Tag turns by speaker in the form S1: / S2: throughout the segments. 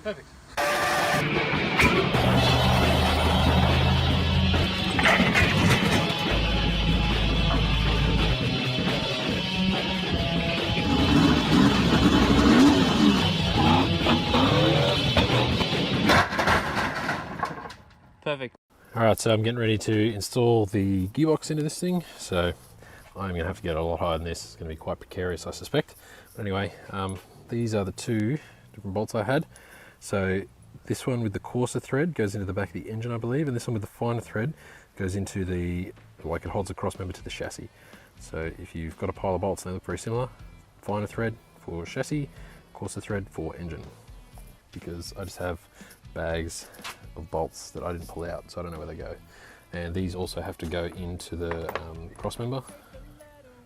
S1: Perfect. Perfect. Alright, so I'm getting ready to install the gearbox into this thing, so I'm going to have to get a lot higher than this. It's going to be quite precarious, I suspect. But anyway, these are the two different bolts I had. So this one with the coarser thread goes into the back of the engine, I believe, and this one with the finer thread goes into the, like, it holds a cross member to the chassis. So if you've got a pile of bolts and they look very similar, finer thread for chassis, coarser thread for engine. Because I just have bags of bolts that I didn't pull out, so I don't know where they go. And these also have to go into the cross member,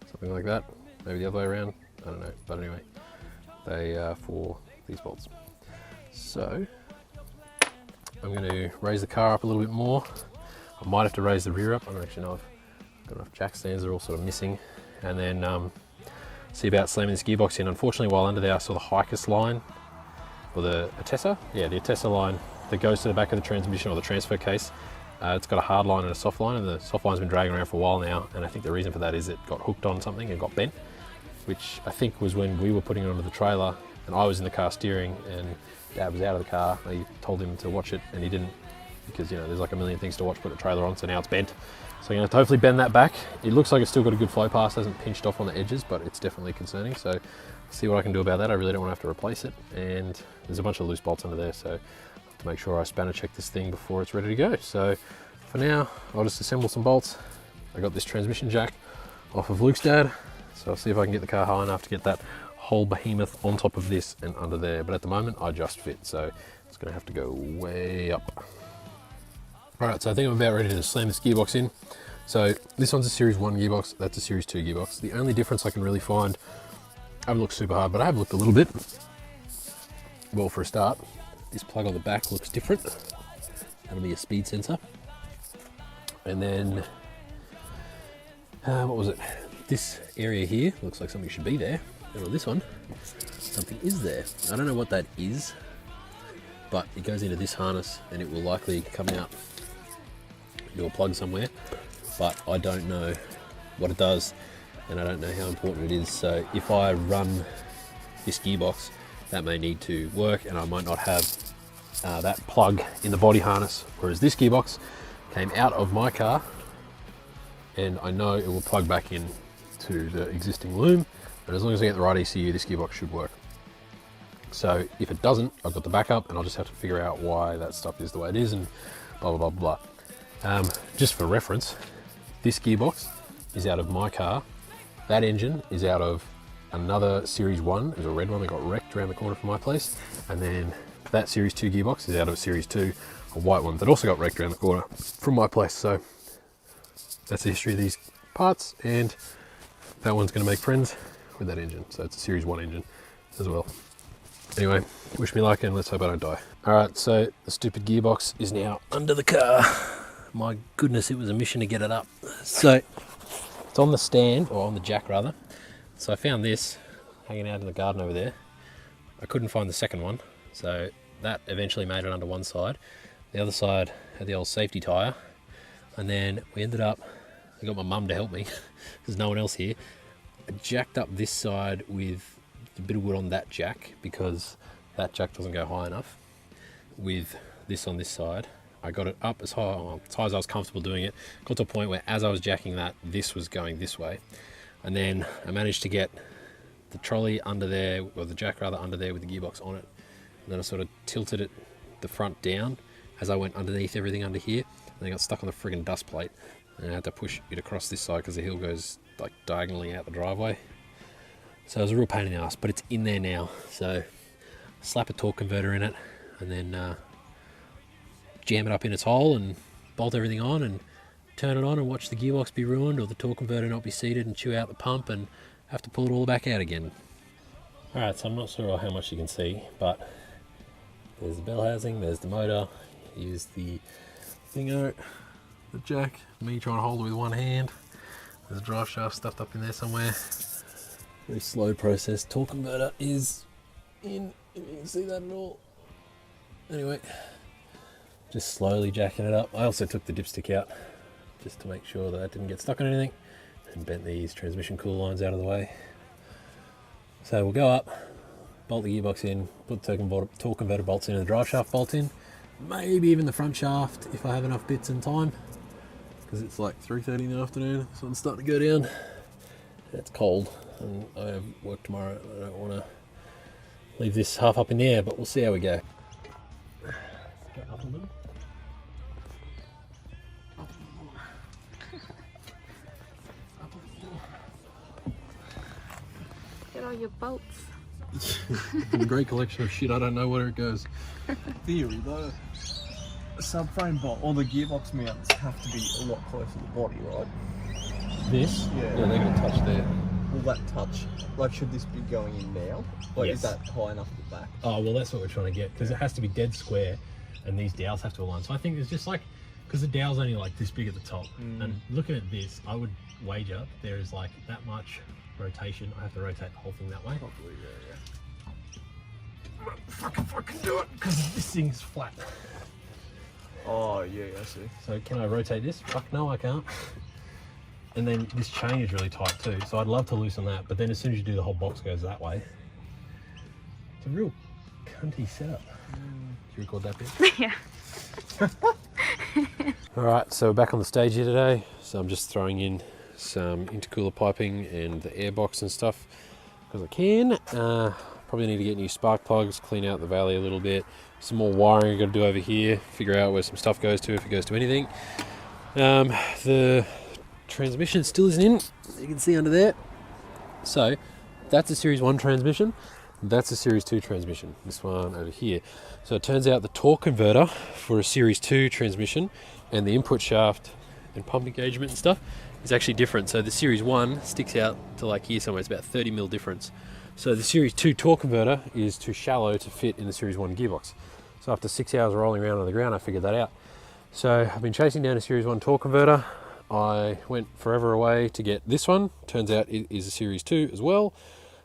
S1: something like that, maybe the other way around, I don't know, but anyway, they are for these bolts. So I'm going to raise the car up a little bit more. I might have to raise the rear up. I don't actually know if I've got enough jack stands, they're all sort of missing, and then see about slamming this gearbox in. Unfortunately, while under there I saw the Hikers line, or the Atessa, yeah, the Atessa line that goes to the back of the transmission or the transfer case. It's got a hard line and a soft line, and the soft line's been dragging around for a while now, and I think the reason for that is it got hooked on something and got bent, which I think was when we were putting it onto the trailer and I was in the car steering and Dad was out of the car. I told him to watch it and he didn't, because, you know, there's like a million things to watch, put a trailer on, so now it's bent. So I'm going to hopefully bend that back. It looks like it's still got a good flow pass, hasn't pinched off on the edges, but it's definitely concerning. So see what I can do about that. I really don't want to have to replace it, and there's a bunch of loose bolts under there, so to make sure I spanner check this thing before it's ready to go. So for now, I'll just assemble some bolts. I got this transmission jack off of Luke's dad, so I'll see if I can get the car high enough to get that whole behemoth on top of this and under there. But at the moment, I just fit, so it's gonna have to go way up. All right, so I think I'm about ready to slam this gearbox in. So this one's a Series 1 gearbox, that's a Series 2 gearbox. The only difference I can really find, I haven't looked super hard, but I have looked a little bit. Well, for a start, this plug on the back looks different. That'll be a speed sensor. And then, what was it? This area here looks like something should be there. And on this one, something is there. I don't know what that is, but it goes into this harness and it will likely come out your plug somewhere, but I don't know what it does and I don't know how important it is. So if I run this gearbox, that may need to work and I might not have that plug in the body harness, whereas this gearbox came out of my car and I know it will plug back in to the existing loom, but as long as I get the right ECU, this gearbox should work. So if it doesn't, I've got the backup and I'll just have to figure out why that stuff is the way it is and blah, blah, blah, blah. Just for reference, this gearbox is out of my car. That engine is out of another Series 1. There's a red one that got wrecked around the corner from my place. And then that Series 2 gearbox is out of a Series 2, a white one that also got wrecked around the corner from my place. So that's the history of these parts, and that one's going to make friends with that engine. So it's a Series 1 engine as well. Anyway, wish me luck and let's hope I don't die. All right, so the stupid gearbox is now under the car. My goodness, it was a mission to get it up. So it's on the stand, or on the jack rather. So I found this hanging out in the garden over there. I couldn't find the second one, so that eventually made it under one side. The other side had the old safety tire, and then we ended up, I got my mum to help me, there's no one else here. I jacked up this side with a bit of wood on that jack because that jack doesn't go high enough. With this on this side, I got it up as high as I was comfortable doing it. Got to a point where as I was jacking that, this was going this way. And then I managed to get the trolley under there, or the jack rather, under there with the gearbox on it. And then I sort of tilted it, the front down, as I went underneath everything under here. And I got stuck on the friggin' dust plate. And I had to push it across this side because the hill goes like diagonally out the driveway. So it was a real pain in the ass, but it's in there now. So slap a torque converter in it and then jam it up in its hole and bolt everything on and turn it on and watch the gearbox be ruined or the torque converter not be seated and chew out the pump and have to pull it all back out again. Alright, so I'm not sure how much you can see, but there's the bell housing, there's the motor, here's the thingo, the jack, me trying to hold it with one hand. There's a drive shaft stuffed up in there somewhere. Very slow process. Torque converter is in, if you can see that at all. Anyway, just slowly jacking it up. I also took the dipstick out just to make sure that didn't get stuck on anything, and bent these transmission cool lines out of the way. So we'll go up, bolt the gearbox in, put the torque converter bolts in and the drive shaft bolt in, maybe even the front shaft if I have enough bits and time, because it's like 3:30 in the afternoon, so it's starting to go down. It's cold and I have work tomorrow. I don't want to leave this half up in the air, but we'll see how we go. Up a little.
S2: Get all your bolts.
S1: A great collection of shit, I don't know where it goes.
S3: Theory though, a subframe bolt or the gearbox mounts have to be a lot closer to the body, right?
S1: This?
S3: Yeah.
S1: Yeah, they're going to touch there.
S3: Will that touch? Like, should this be going in now? Like,
S1: Yes.
S3: is that high enough at the back?
S1: Oh, well, that's what we're trying to get, because it has to be dead square and these dowels have to align. So I think it's just like, because the dowel's only like this big at the top, and looking at this, I would wager there is like that much rotation. I have to rotate the whole thing that way.
S3: Probably, yeah.
S1: Fuck if I can do it, because this thing's flat.
S3: Oh, yeah, I see.
S1: So can I rotate this? Fuck no, I can't. And then this chain is really tight too, so I'd love to loosen that, but then as soon as you do, the whole box goes that way. It's a real cunty setup. Did you record that bit?
S2: Yeah.
S1: Alright, so we're back on the stage here today. So I'm just throwing in some intercooler piping and the airbox and stuff because I can. Probably need to get new spark plugs, clean out the valley a little bit. Some more wiring I've got to do over here, figure out where some stuff goes to, if it goes to anything. The transmission still isn't in, you can see under there. So that's a Series 1 transmission. That's a Series 2 transmission, this one over here. So it turns out the torque converter for a Series 2 transmission and the input shaft and pump engagement and stuff is actually different. So the Series 1 sticks out to like here somewhere, it's about 30mm difference. So the Series 2 torque converter is too shallow to fit in the Series 1 gearbox. So after 6 hours rolling around on the ground, I figured that out. So I've been chasing down a Series 1 torque converter. I went forever away to get this one. Turns out it is a Series 2 as well,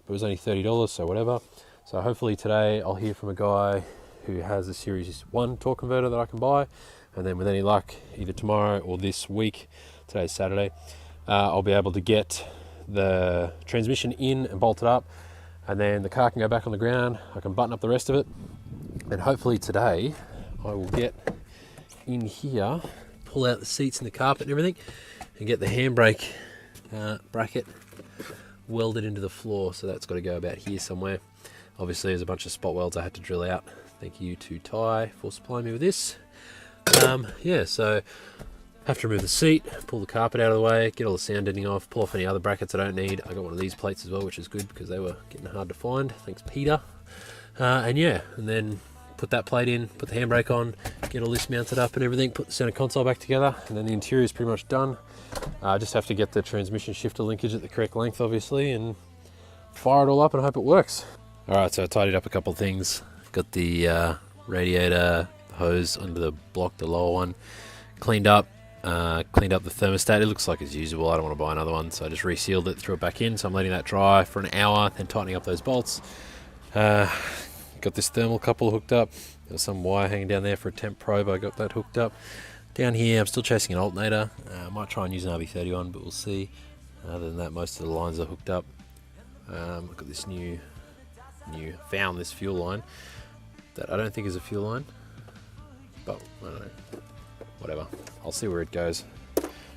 S1: but it was only $30, so whatever. So hopefully today I'll hear from a guy who has a Series 1 torque converter that I can buy, and then with any luck, either tomorrow or this week, today's Saturday, I'll be able to get the transmission in and bolt it up, and then the car can go back on the ground. I can button up the rest of it, and hopefully today I will get in here, pull out the seats and the carpet and everything, and get the handbrake bracket welded into the floor. So that's got to go about here somewhere. Obviously there's a bunch of spot welds I had to drill out. Thank you to Ty for supplying me with this. Yeah, so have to remove the seat, pull the carpet out of the way, get all the sound deadening off, pull off any other brackets I don't need. I got one of these plates as well, which is good because they were getting hard to find. Thanks, Peter. And yeah, and then put that plate in, put the handbrake on, get all this mounted up and everything, put the center console back together, and then the interior is pretty much done. I just have to get the transmission shifter linkage at the correct length, obviously, and fire it all up and hope it works. Alright, so I tidied up a couple of things. Got the radiator hose under the block, the lower one, cleaned up the thermostat. It looks like it's usable. I don't want to buy another one, so I just resealed it, threw it back in. So I'm letting that dry for an hour, then tightening up those bolts. Got this thermal couple hooked up. There's some wire hanging down there for a temp probe. I got that hooked up. Down here, I'm still chasing an alternator. I might try and use an RB31, but we'll see. Other than that, most of the lines are hooked up. I've got this found this fuel line that I don't think is a fuel line, but I don't know. Whatever. I'll see where it goes.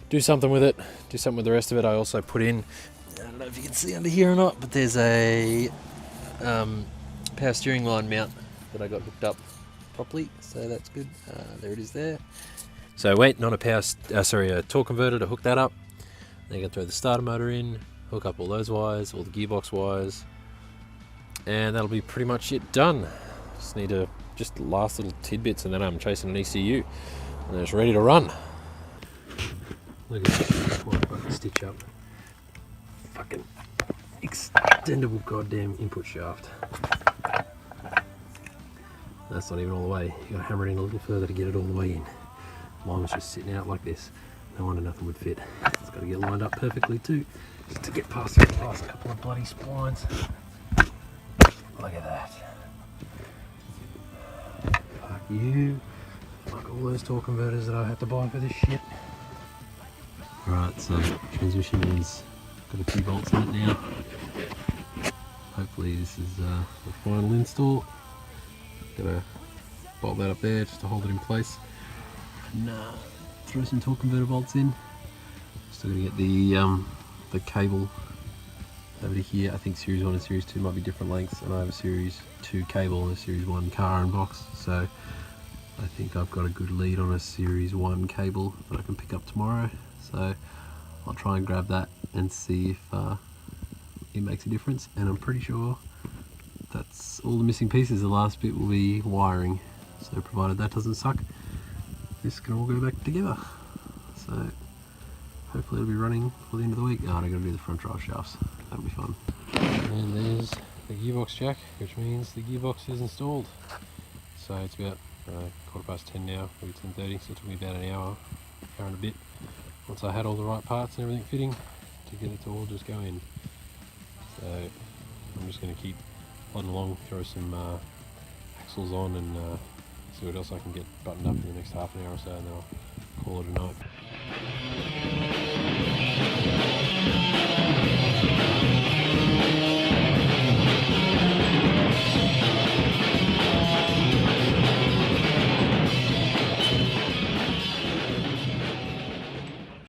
S1: Do something with it. Do something with the rest of it. I also put in, I don't know if you can see under here or not, but there's a power steering line mount that I got hooked up properly, so that's good. There it is there. So waiting on a torque converter to hook that up. Then you can throw the starter motor in, hook up all those wires, all the gearbox wires, and that'll be pretty much it done. Just need to last little tidbits, and then I'm chasing an ECU, and it's ready to run. Look at this fucking stitch up. Fucking extendable goddamn input shaft. That's not even all the way. You gotta hammer it in a little further to get it all the way in. Mine was just sitting out like this. No wonder nothing would fit. It's got to get lined up perfectly too, just to get past the last couple of bloody splines. Look at that. Fuck You, like all those torque converters that I had to buy for this shit. Right, so transmission is got a few bolts in it now. Hopefully this is the final install. Gonna bolt that up there just to hold it in place. And throw some torque converter bolts in. Still gonna get the cable over to here. I think Series 1 and Series 2 might be different lengths, and I have a Series 2 cable and a Series 1 car and box, so I think I've got a good lead on a Series 1 cable that I can pick up tomorrow. So I'll try and grab that and see if it makes a difference, and I'm pretty sure that's all the missing pieces. The last bit will be wiring, so provided that doesn't suck, this can all go back together. So hopefully it'll be running for the end of the week. Oh, and I gotta do the front drive shafts, that'll be fun. And there's the gearbox jack, which means the gearbox is installed. So it's about 10:15 now, maybe 10:30, so it took me about an hour and a bit, once I had all the right parts and everything fitting, to get it to all just go in. So I'm just going to keep plodding along, throw some axles on, and see what else I can get buttoned up in the next half an hour or so, and then I'll call it a night.